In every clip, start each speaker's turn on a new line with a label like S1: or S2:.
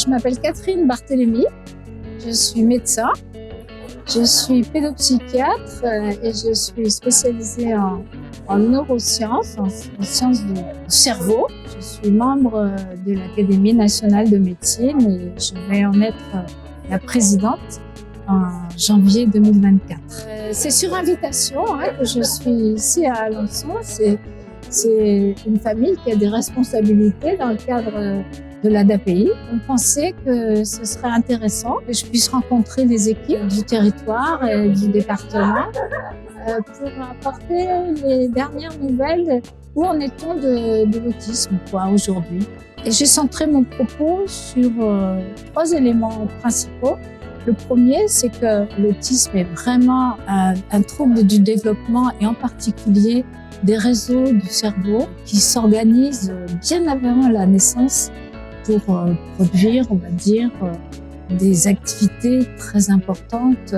S1: Je m'appelle Catherine Barthélémy, je suis médecin, je suis pédopsychiatre et je suis spécialisée en neurosciences, en sciences du cerveau. Je suis membre de l'Académie nationale de médecine et je vais en être la présidente en janvier 2024. C'est sur invitation que je suis ici à Alençon. C'est une famille qui a des responsabilités dans le cadre de l'ADAPI. On pensait que ce serait intéressant que je puisse rencontrer les équipes du territoire et du département pour apporter les dernières nouvelles. Où en est-on de l'autisme aujourd'hui? Et j'ai centré mon propos sur 3 éléments principaux. Le premier, c'est que l'autisme est vraiment un trouble du développement et en particulier des réseaux du cerveau qui s'organisent bien avant la naissance pour produire, on va dire, des activités très importantes,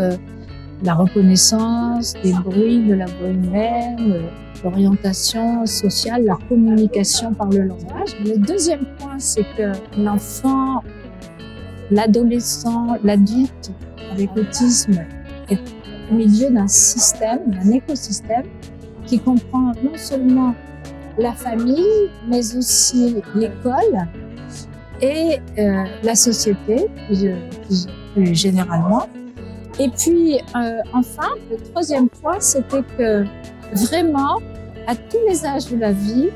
S1: la reconnaissance des bruits de la voix humaine, l'orientation sociale, la communication par le langage. Le deuxième point, c'est que l'enfant, l'adolescent, l'adulte avec autisme est au milieu d'un système, d'un écosystème qui comprend non seulement la famille, mais aussi l'école et la société plus généralement. Et puis enfin, le troisième point, c'était que vraiment, à tous les âges de la vie,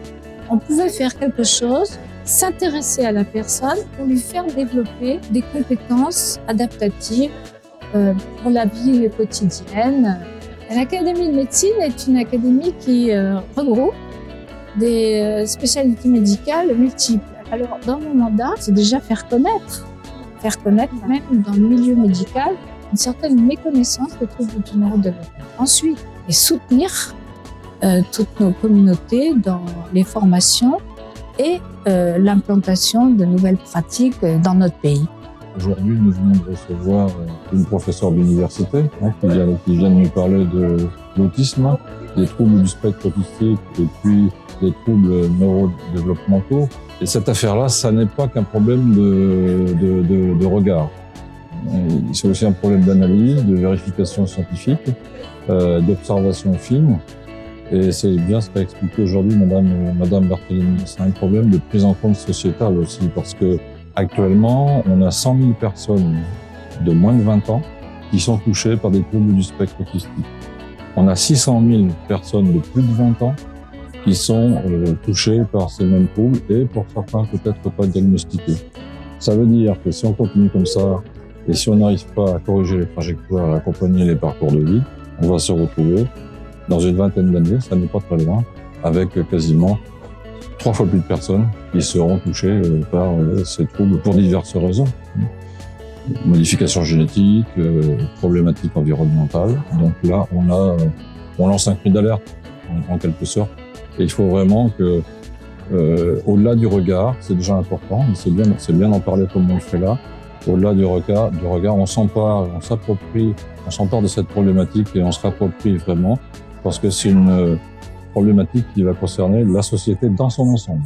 S1: on pouvait faire quelque chose, s'intéresser à la personne pour lui faire développer des compétences adaptatives pour la vie quotidienne. L'Académie de médecine est une académie qui regroupe des spécialités médicales multiples. Alors, dans mon mandat, c'est déjà faire connaître même dans le milieu médical, une certaine méconnaissance des troubles du neurodéveloppement. Ensuite, et soutenir toutes nos communautés dans les formations et l'implantation de nouvelles pratiques dans notre pays.
S2: Aujourd'hui, nous venons de recevoir une professeure d'université qui vient de nous parler de l'autisme, des troubles du spectre autistique et puis des troubles neurodéveloppementaux. Et cette affaire-là, ça n'est pas qu'un problème de regard. C'est aussi un problème d'analyse, de vérification scientifique, d'observation fine. Et c'est bien ce qu'a expliqué aujourd'hui Madame Barthélémy. C'est un problème de prise en compte sociétale aussi, parce que actuellement, on a 100 000 personnes de moins de 20 ans qui sont touchées par des troubles du spectre autistique. On a 600 000 personnes de plus de 20 ans qui sont touchées par ces mêmes troubles et pour certains peut-être pas diagnostiqués. Ça veut dire que si on continue comme ça et si on n'arrive pas à corriger les trajectoires, à accompagner les parcours de vie, on va se retrouver dans une vingtaine d'années, ça n'est pas très loin, avec quasiment 3 fois plus de personnes qui seront touchées par ces troubles pour diverses raisons. Modification génétique, problématiques environnementales. Donc là, on lance un cri d'alerte, en quelque sorte. Et il faut vraiment que, au-delà du regard, c'est déjà important, mais c'est bien d'en parler comme on le fait là. Au-delà du regard, on s'empare de cette problématique et on se l'approprie vraiment, parce que c'est une problématique qui va concerner la société dans son ensemble.